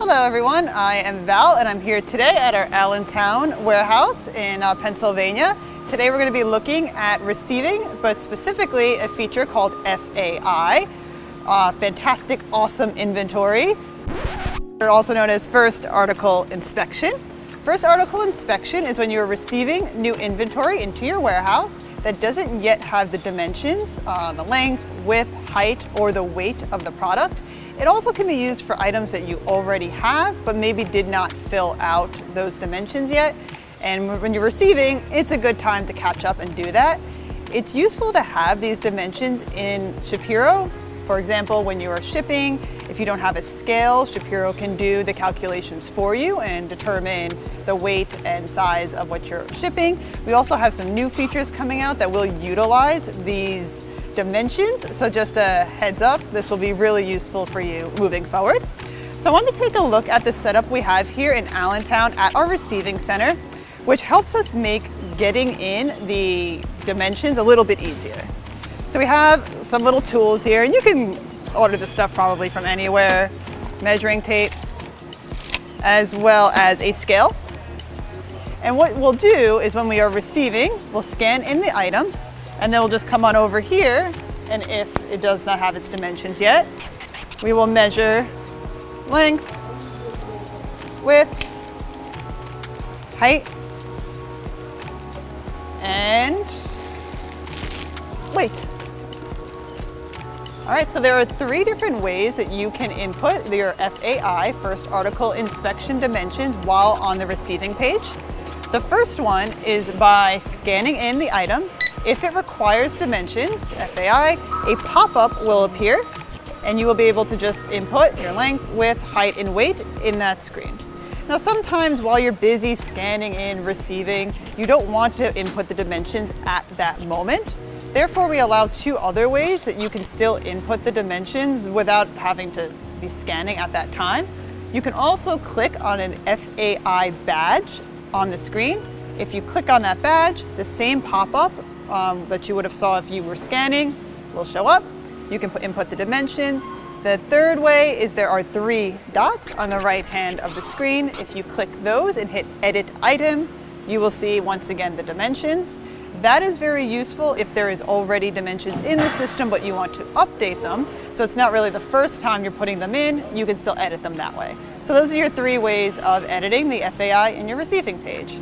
Hello everyone, I am Val and I'm here today at our Allentown warehouse in Pennsylvania. Today we're going to be looking at receiving, but specifically a feature called FAI, fantastic awesome inventory. They're also known as first article inspection. First article inspection is when you're receiving new inventory into your warehouse that doesn't yet have the dimensions, the length, width, height, or the weight of the product. It also can be used for items that you already have, but maybe did not fill out those dimensions yet. And when you're receiving, it's a good time to catch up and do that. It's useful to have these dimensions in ShipHero. For example, when you are shipping, if you don't have a scale, ShipHero can do the calculations for you and determine the weight and size of what you're shipping. We also have some new features coming out that will utilize these dimensions. So just a heads up, this will be really useful for you moving forward. So I wanted to take a look at the setup we have here in Allentown at our receiving center, which helps us make getting in the dimensions a little bit easier. So we have some little tools here, and you can order this stuff probably from anywhere, measuring tape, as well as a scale. And what we'll do is when we are receiving, we'll scan in the item, and then we'll just come on over here, and if it does not have its dimensions yet, we will measure length, width, height, and weight. All right, so there are 3 different ways that you can input your FAI, first article inspection dimensions, while on the receiving page. The first one is by scanning in the item. If it requires dimensions, FAI, a pop-up will appear and you will be able to just input your length, width, height, and weight in that screen. Now sometimes while you're busy scanning in, receiving, you don't want to input the dimensions at that moment. Therefore, we allow 2 other ways that you can still input the dimensions without having to be scanning at that time. You can also click on an FAI badge on the screen. If you click on that badge, the same pop-up that you would have saw if you were scanning will show up. You can input the dimensions. The third way is there are 3 dots on the right hand of the screen. If you click those and hit edit item, you will see once again the dimensions. That is very useful if there is already dimensions in the system but you want to update them. So it's not really the first time you're putting them in, you can still edit them that way. So those are your 3 ways of editing the FAI in your receiving page.